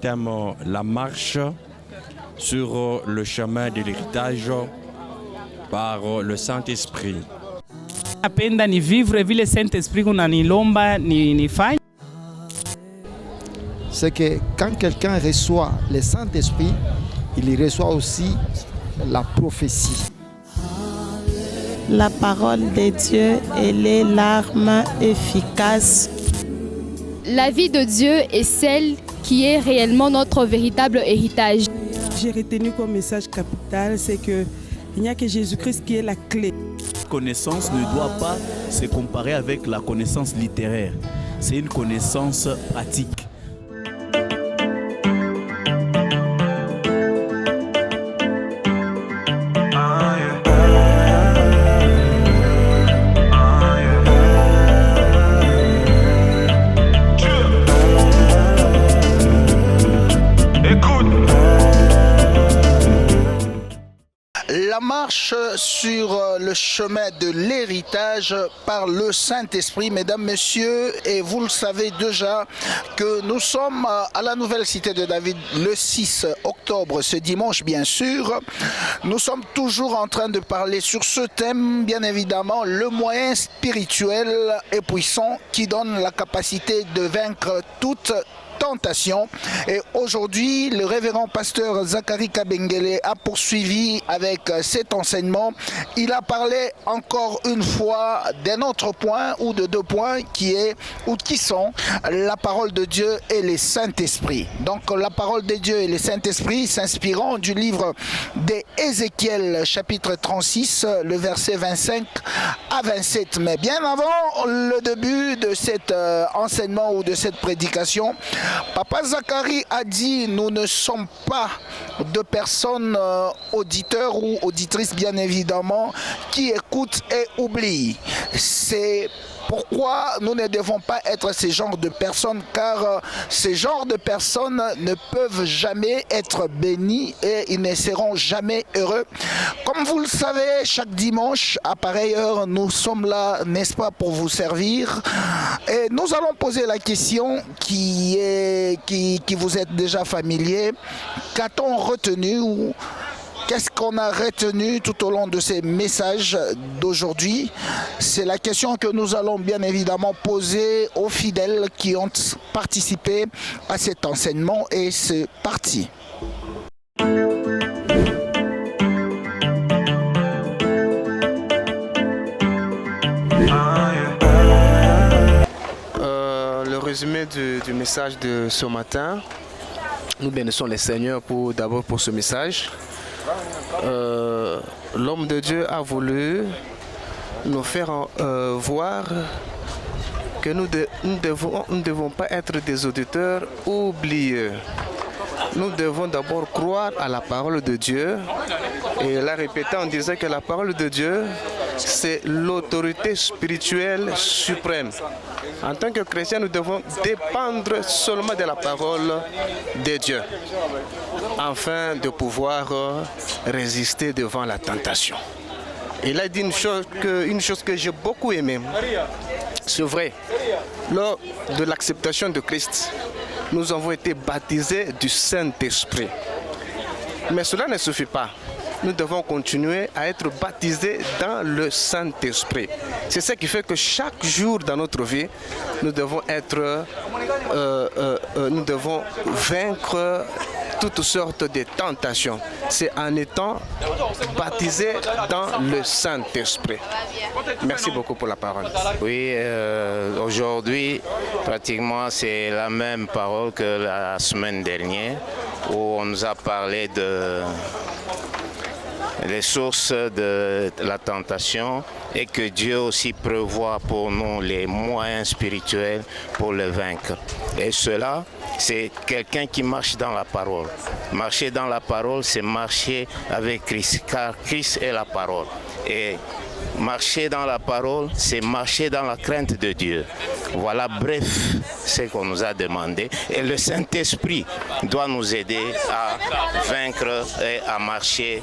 thème la marche sur le chemin de l'héritage par le Saint-Esprit. Napenda ni vivre vile Saint-Esprit kunanilomba nifanye. C'est que quand quelqu'un reçoit le Saint-Esprit, il reçoit aussi la prophétie. La parole de Dieu, elle est l'arme efficace. La vie de Dieu est celle qui est réellement notre véritable héritage. J'ai retenu comme message capital, c'est qu'il n'y a que Jésus-Christ qui est la clé. La connaissance ne doit pas se comparer avec la connaissance littéraire. C'est une connaissance pratique. La marche sur le chemin de l'héritage par le Saint-Esprit, mesdames, messieurs, et vous le savez déjà que nous sommes à la nouvelle cité de David le 6 octobre, ce dimanche bien sûr. Nous sommes toujours en train de parler sur ce thème, bien évidemment, le moyen spirituel et puissant qui donne la capacité de vaincre toute tentation. Et aujourd'hui, le révérend pasteur Zachary Kabengele a poursuivi avec cet enseignement. Il a parlé encore une fois d'un autre point ou de deux points qui sont la parole de Dieu et le Saint-Esprit. Donc la parole de Dieu et le Saint-Esprit s'inspirant du livre d'Ézéchiel chapitre 36, le verset 25 à 27. Mais bien avant le début de cet enseignement ou de cette prédication, Papa Zachary a dit, nous ne sommes pas de personnes auditeurs ou auditrices bien évidemment qui écoutent et oublient. C'est pourquoi nous ne devons pas être ces genres de personnes, car ces genres de personnes ne peuvent jamais être bénis et ils ne seront jamais heureux. Comme vous le savez, chaque dimanche, à pareille heure, nous sommes là, n'est-ce pas, pour vous servir. Et nous allons poser la question qui vous est déjà familier. Qu'a-t-on retenu ou qu'est-ce qu'on a retenu tout au long de ces messages d'aujourd'hui? C'est la question que nous allons bien évidemment poser aux fidèles qui ont participé à cet enseignement et c'est parti. Le résumé du message de ce matin, nous bénissons le Seigneur d'abord pour ce message. L'homme de Dieu a voulu nous faire voir que nous ne devons pas être des auditeurs oublieux. Nous devons d'abord croire à la parole de Dieu et la répéter en disant que la parole de Dieu, c'est l'autorité spirituelle suprême. En tant que chrétiens, nous devons dépendre seulement de la parole de Dieu afin de pouvoir résister devant la tentation. Il a dit une chose que j'ai beaucoup aimée. C'est vrai, lors de l'acceptation de Christ, nous avons été baptisés du Saint-Esprit. Mais cela ne suffit pas. Nous devons continuer à être baptisés dans le Saint-Esprit. C'est ce qui fait que chaque jour dans notre vie, nous devons vaincre toutes sortes de tentations. C'est en étant baptisés dans le Saint-Esprit. Merci beaucoup pour la parole. Oui, aujourd'hui, pratiquement, c'est la même parole que la semaine dernière, où on nous a parlé les sources de la tentation et que Dieu aussi prévoit pour nous les moyens spirituels pour le vaincre. Et cela, c'est quelqu'un qui marche dans la parole. Marcher dans la parole, c'est marcher avec Christ, car Christ est la parole. Et marcher dans la parole, c'est marcher dans la crainte de Dieu. Voilà, bref, ce qu'on nous a demandé. Et le Saint-Esprit doit nous aider à vaincre et à marcher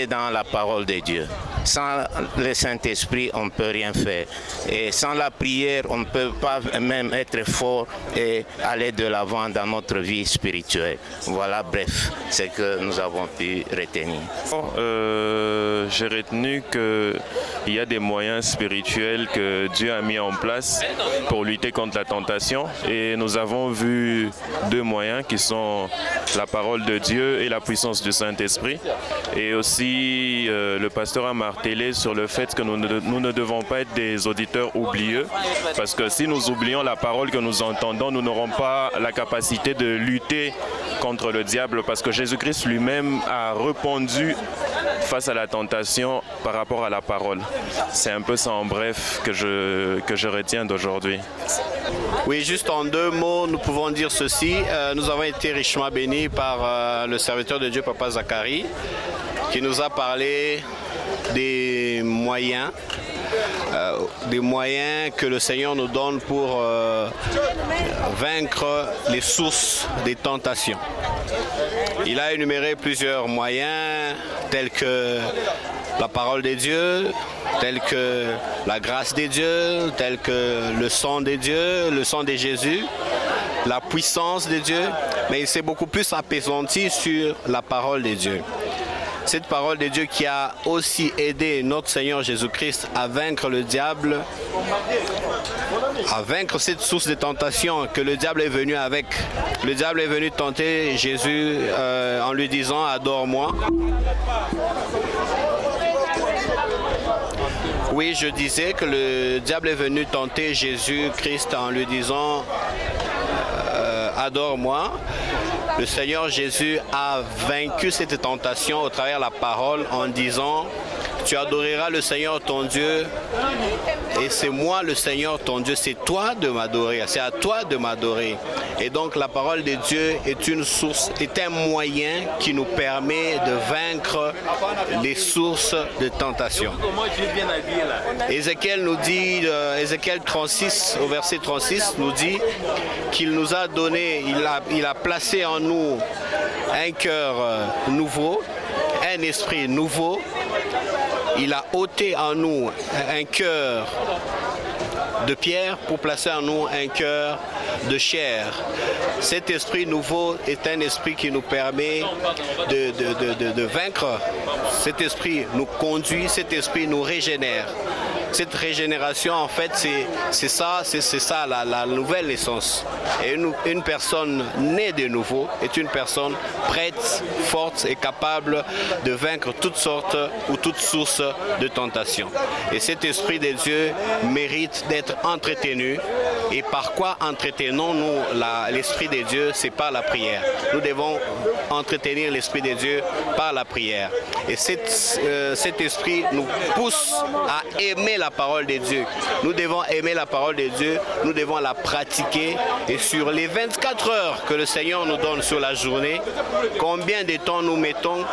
dans la parole de Dieu. Sans le Saint-Esprit, on ne peut rien faire. Et sans la prière, on ne peut pas même être fort et aller de l'avant dans notre vie spirituelle. Voilà, bref, ce que nous avons pu retenir. J'ai retenu qu'il y a des moyens spirituels que Dieu a mis en place pour lutter contre la tentation. Et nous avons vu 2 moyens qui sont la parole de Dieu et la puissance du Saint-Esprit. Et aussi, le pasteur a martelé sur le fait que nous ne devons pas être des auditeurs oublieux. Parce que si nous oublions la parole que nous entendons, nous n'aurons pas la capacité de lutter contre le diable. Parce que Jésus-Christ lui-même a répondu face à la tentation par rapport à la parole. C'est un peu ça en bref que je retiens d'aujourd'hui. Oui, juste en 2 mots, nous pouvons dire ceci. Nous avons été richement bénis par le serviteur de Dieu, Papa Zacharie, qui nous a parlé des moyens que le Seigneur nous donne pour vaincre les sources des tentations. Il a énuméré plusieurs moyens tels que la parole de Dieu, tels que la grâce de Dieu, tels que le sang de Dieu, le sang de Jésus, la puissance de Dieu, mais il s'est beaucoup plus appesanti sur la parole de Dieu. Cette parole de Dieu qui a aussi aidé notre Seigneur Jésus-Christ à vaincre le diable, à vaincre cette source de tentation que le diable est venu avec. Le diable est venu tenter Jésus en lui disant « Adore-moi ». Oui, je disais que le diable est venu tenter Jésus-Christ en lui disant « Adore-moi ». Le Seigneur Jésus a vaincu cette tentation au travers de la parole en disant « Tu adoreras le Seigneur ton Dieu et c'est moi le Seigneur ton Dieu, c'est toi de m'adorer, c'est à toi de m'adorer. » Et donc la parole de Dieu est une source, est un moyen qui nous permet de vaincre les sources de tentation. Ézéchiel nous dit, Ézéchiel 36 au verset 36 nous dit qu'il nous a donné, il a placé en nous un cœur nouveau, un esprit nouveau. Il a ôté en nous un cœur de pierre pour placer en nous un cœur de chair. Cet esprit nouveau est un esprit qui nous permet de vaincre. Cet esprit nous conduit, cet esprit nous régénère. Cette régénération, en fait, c'est ça la nouvelle naissance. Et une personne née de nouveau est une personne prête, forte et capable de vaincre toutes sortes ou toutes sources de tentation. Et cet esprit de Dieu mérite d'être entretenu. Et par quoi entretenons-nous l'esprit de Dieu? C'est par la prière. Nous devons entretenir l'esprit de Dieu par la prière. Et cet esprit nous pousse à aimer la parole de Dieu. Nous devons aimer la parole de Dieu, nous devons la pratiquer. Et sur les 24 heures que le Seigneur nous donne sur la journée, combien de temps nous mettons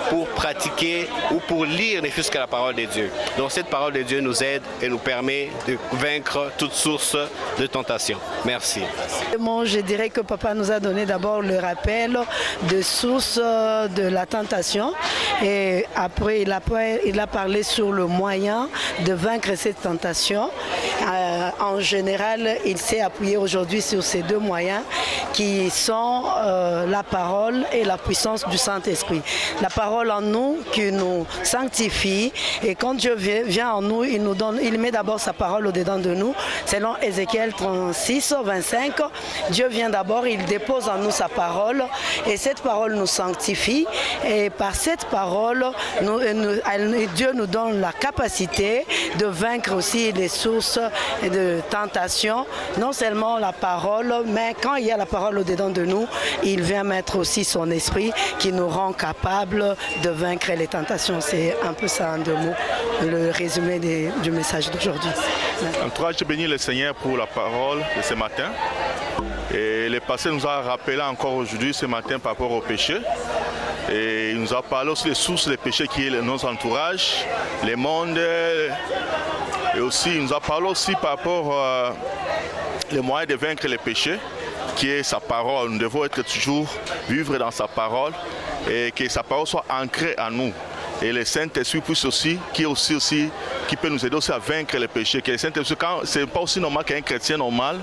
pour pratiquer ou pour lire ne fût-ce que la parole de Dieu? Donc cette parole de Dieu nous aide et nous permet de vaincre toute source de tentation. Merci. Je dirais que Papa nous a donné d'abord le rappel de source de la tentation et après il a parlé sur le moyen de vaincre cette tentation. En général, il s'est appuyé aujourd'hui sur ces 2 moyens qui sont la parole et la puissance du Saint-Esprit. La parole en nous qui nous sanctifie et quand Dieu vient en nous, il met d'abord sa parole au-dedans de nous. Selon Ézéchiel 36, 25, Dieu vient d'abord, il dépose en nous sa parole et cette parole nous sanctifie et par cette parole, Dieu nous donne la capacité de vaincre aussi les sources de tentation. Non seulement la parole, mais quand il y a la parole au-dedans de nous, il vient mettre aussi son esprit qui nous rend capables de vaincre les tentations. C'est un peu ça en 2 mots, le résumé du message d'aujourd'hui. En tout cas, je bénis le Seigneur pour la parole de ce matin. Et le passé nous a rappelé encore aujourd'hui, ce matin, par rapport au péché. Et il nous a parlé aussi des sources des péchés qui est notre entourage, le monde. Et aussi, il nous a parlé aussi par rapport aux moyens de vaincre les péchés, qui est sa parole. Nous devons être toujours vivre dans sa parole et que sa parole soit ancrée en nous. et le Saint-Esprit puisse aussi, qui peut nous aider aussi à vaincre les péchés. Que le Saint-Esprit, c'est pas aussi normal qu'un chrétien normal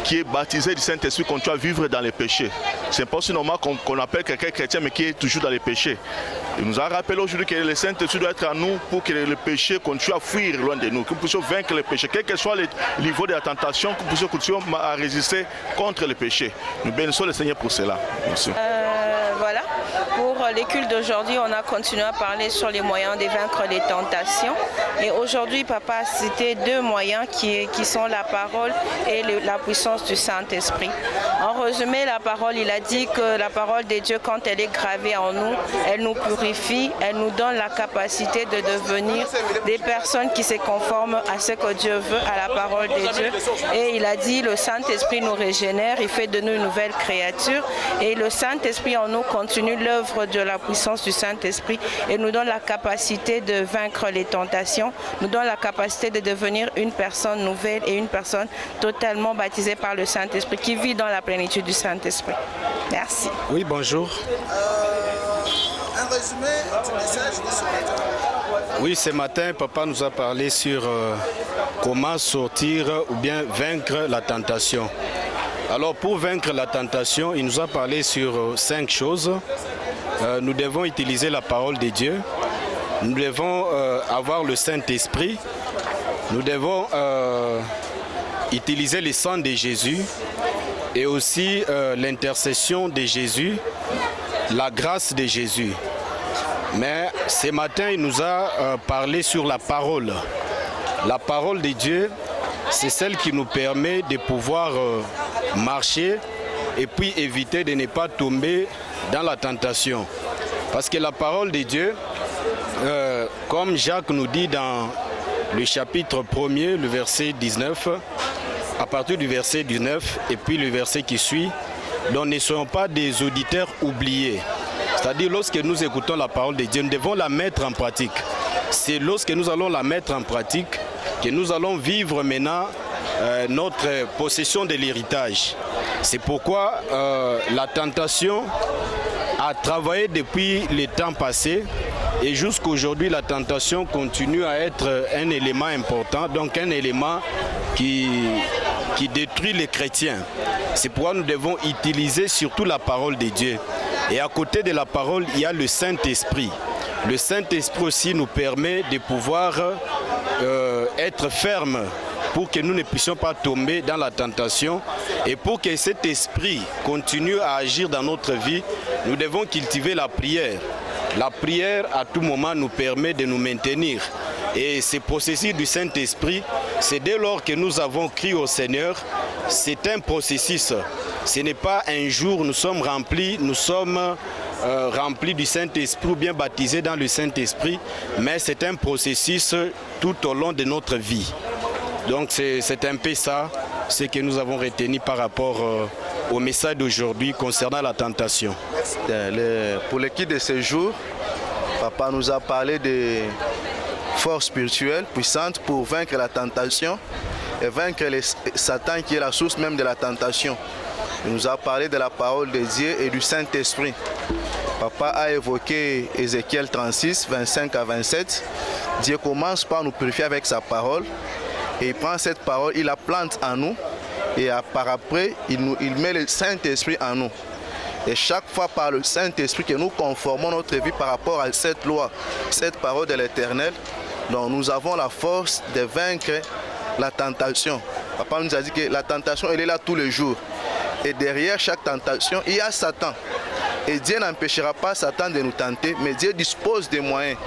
qui est baptisé du Saint-Esprit continue à vivre dans les péchés. C'est pas aussi normal qu'on appelle quelqu'un chrétien mais qui est toujours dans les péchés. Il nous a rappelé aujourd'hui que le Saint-Esprit doit être à nous pour que le péché continue à fuir loin de nous, que nous puissions vaincre les péchés, quel que soit le niveau de la tentation, que nous puissions continuer à résister contre les péchés. Nous bénissons le Seigneur pour cela. Merci. Voilà, pour les cultes d'aujourd'hui, on a continué à parler sur les moyens de vaincre les tentations. Et aujourd'hui, Papa a cité deux moyens qui sont la parole et la puissance du Saint-Esprit. En résumé, la parole, il a dit que la parole de Dieu, quand elle est gravée en nous, elle nous purifie, elle nous donne la capacité de devenir des personnes qui se conforment à ce que Dieu veut, à la parole de Dieu. Et il a dit, le Saint-Esprit nous régénère, il fait de nous une nouvelle créature. Et le Saint-Esprit en nous continue l'œuvre de la puissance du Saint-Esprit et nous donne la capacité de vaincre les tentations, nous donne la capacité de devenir une personne nouvelle et une personne totalement baptisée par le Saint-Esprit qui vit dans la plénitude du Saint-Esprit. Merci. Oui, bonjour. Un résumé du message de ce matin. Oui, ce matin, Papa nous a parlé sur comment sortir ou bien vaincre la tentation. Alors pour vaincre la tentation, il nous a parlé sur 5 choses. Nous devons utiliser la parole de Dieu. Nous devons avoir le Saint-Esprit. Nous devons utiliser le sang de Jésus et aussi l'intercession de Jésus, la grâce de Jésus. Mais ce matin, il nous a parlé sur la parole. La parole de Dieu, c'est celle qui nous permet de pouvoir marcher et puis éviter de ne pas tomber dans la tentation. Parce que la parole de Dieu, comme Jacques nous dit dans le chapitre 1er, le verset 19, à partir du verset 19 et puis le verset qui suit, donc ne soyons pas des auditeurs oubliés. C'est-à-dire lorsque nous écoutons la parole de Dieu, nous devons la mettre en pratique. C'est lorsque nous allons la mettre en pratique que nous allons vivre maintenant notre possession de l'héritage. C'est pourquoi la tentation a travaillé depuis les temps passés et jusqu'aujourd'hui la tentation continue à être un élément important, donc un élément qui détruit les chrétiens. C'est pourquoi nous devons utiliser surtout la parole de Dieu. Et à côté de la parole, il y a le Saint-Esprit. Le Saint-Esprit aussi nous permet de pouvoir être fermes pour que nous ne puissions pas tomber dans la tentation. Et pour que cet esprit continue à agir dans notre vie, nous devons cultiver la prière. La prière, à tout moment, nous permet de nous maintenir. Et ce processus du Saint-Esprit, c'est dès lors que nous avons crié au Seigneur, c'est un processus. Ce n'est pas un jour, nous sommes remplis du Saint-Esprit ou bien baptisés dans le Saint-Esprit, mais c'est un processus tout au long de notre vie. Donc c'est un peu ça, ce que nous avons retenu par rapport au message d'aujourd'hui concernant la tentation. Pour l'équipe de ce jour, Papa nous a parlé de force spirituelle puissante pour vaincre la tentation et vaincre Satan qui est la source même de la tentation. Il nous a parlé de la parole de Dieu et du Saint-Esprit. Papa a évoqué Ézéchiel 36, 25 à 27. Dieu commence par nous purifier avec sa parole. Et il prend cette parole, il la plante en nous. Et par après, il met le Saint-Esprit en nous. Et chaque fois par le Saint-Esprit que nous conformons notre vie par rapport à cette loi, cette parole de l'Éternel, donc nous avons la force de vaincre la tentation. Papa nous a dit que la tentation, elle est là tous les jours. Et derrière chaque tentation, il y a Satan. Et Dieu n'empêchera pas Satan de nous tenter, mais Dieu dispose des moyens.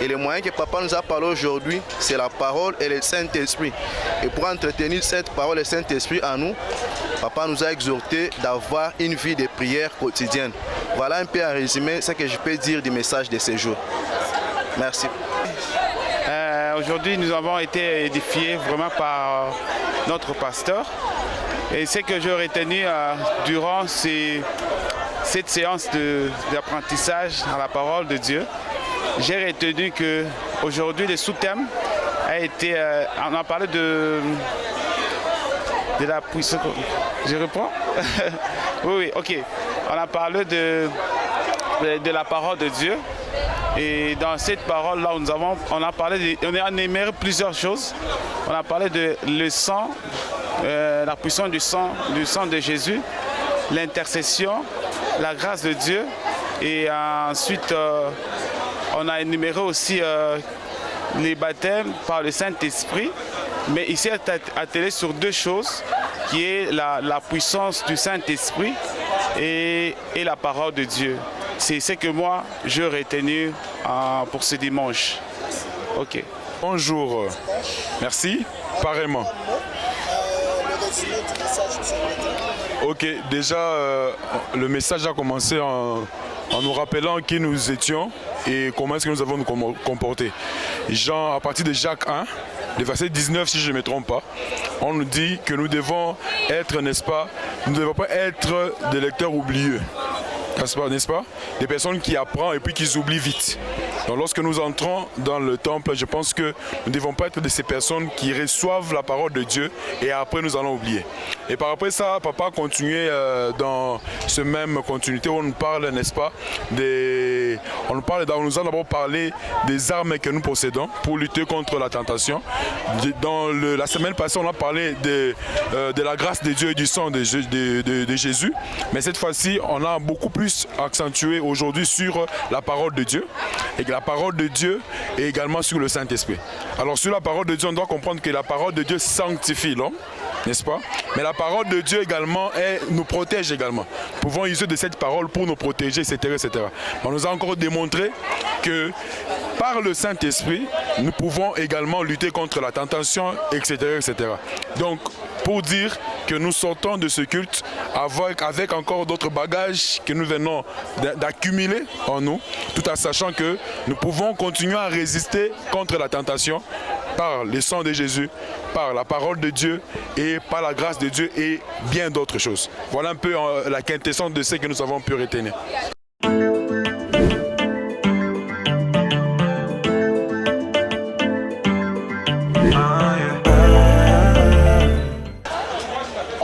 Et les moyens que Papa nous a parlé aujourd'hui, c'est la parole et le Saint-Esprit. Et pour entretenir cette parole et le Saint-Esprit en nous, Papa nous a exhorté d'avoir une vie de prière quotidienne. Voilà un peu en résumé ce que je peux dire du message de ce jour. Merci. Aujourd'hui, nous avons été édifiés vraiment par notre pasteur. Et ce que j'ai retenu durant cette séance d'apprentissage dans la parole de Dieu, j'ai retenu qu'aujourd'hui, le sous-thème a été... on a parlé de la puissance... Je reprends. Oui, ok. On a parlé de la parole de Dieu Et dans cette parole-là, on a énuméré plusieurs choses. On a parlé de le sang, la puissance du sang de Jésus, l'intercession, la grâce de Dieu. Et ensuite, on a énuméré aussi les baptêmes par le Saint-Esprit. Mais ici, on est attelé sur deux choses, qui est la puissance du Saint-Esprit et la parole de Dieu. C'est ce que moi, j'ai retenu pour ce dimanche. Ok. Bonjour. Merci. Pareillement. Ok, déjà, le message a commencé en nous rappelant qui nous étions et comment est-ce que nous avons nous comporter. À partir de Jacques 1, le verset 19, si je ne me trompe pas, on nous dit que nous devons être, n'est-ce pas, nous ne devons pas être des lecteurs oublieux. N'est-ce pas? Des personnes qui apprennent et puis qui oublient vite. Donc lorsque nous entrons dans le temple, je pense que nous ne devons pas être de ces personnes qui reçoivent la parole de Dieu et après nous allons oublier. Et par après ça, papa a continué dans ce même continuité où on nous parle, n'est-ce pas, on nous a d'abord parlé des armes que nous possédons pour lutter contre la tentation. Dans la semaine passée, on a parlé de la grâce de Dieu et du sang de Jésus. Mais cette fois-ci, on a beaucoup plus accentué aujourd'hui sur la parole de Dieu. Et la parole de Dieu est également sur le Saint-Esprit. Alors sur la parole de Dieu, on doit comprendre que la parole de Dieu sanctifie l'homme, n'est-ce pas? Mais la parole de Dieu également nous protège également. Nous pouvons user de cette parole pour nous protéger, etc. etc. On nous a encore démontré que par le Saint-Esprit, nous pouvons également lutter contre la tentation, etc. etc. Donc, pour dire que nous sortons de ce culte avec encore d'autres bagages que nous venons d'accumuler en nous, tout en sachant que nous pouvons continuer à résister contre la tentation par le sang de Jésus, par la parole de Dieu et par la grâce de Dieu et bien d'autres choses. Voilà un peu la quintessence de ce que nous avons pu retenir.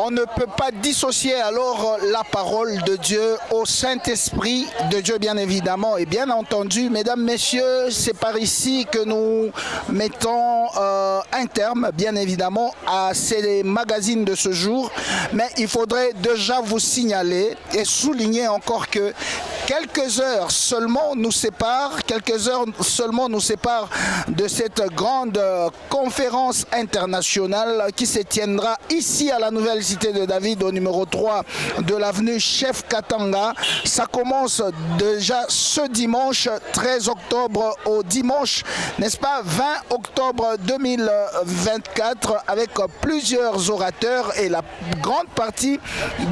On ne peut pas dissocier alors la parole de Dieu au Saint-Esprit de Dieu, bien évidemment. Et bien entendu, mesdames, messieurs, c'est par ici que nous mettons un terme, bien évidemment, à ces magazines de ce jour. Mais il faudrait déjà vous signaler et souligner encore que quelques heures seulement nous séparent de cette grande conférence internationale qui se tiendra ici à la nouvelle cité de David au numéro 3 de l'avenue Chef Katanga. Ça commence déjà ce dimanche 13 octobre au dimanche, n'est-ce pas, 20 octobre 2024 avec plusieurs orateurs et la grande partie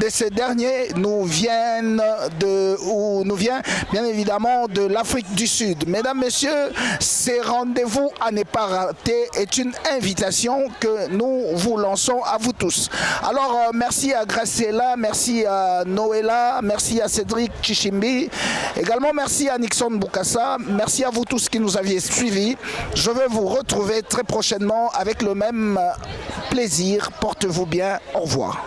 de ces derniers nous vient bien évidemment de l'Afrique du Sud. Mesdames, messieurs, ces rendez-vous à ne pas rater est une invitation que nous vous lançons à vous tous. Alors, merci à Graciela, merci à Noëlla, merci à Cédric Chichimbi, également merci à Nixon Boukassa, merci à vous tous qui nous aviez suivis. Je vais vous retrouver très prochainement avec le même plaisir. Portez-vous bien, au revoir.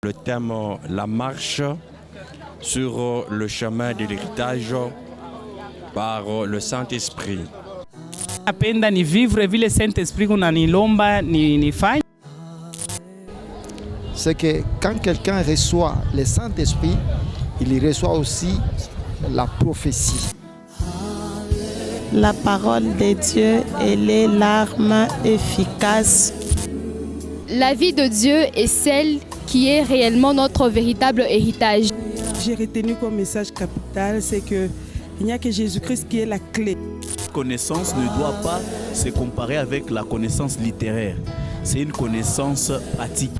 Le thème, la marche sur le chemin de l'héritage par le Saint-Esprit. Napenda ni vivre vile Saint-Esprit kunanilomba nifanye. C'est que quand quelqu'un reçoit le Saint-Esprit, il reçoit aussi la prophétie. La parole de Dieu, elle est l'arme efficace. La vie de Dieu est celle qui est réellement notre véritable héritage. J'ai retenu comme message capital, c'est qu'il n'y a que Jésus-Christ qui est la clé. La connaissance ne doit pas se comparer avec la connaissance littéraire. C'est une connaissance pratique.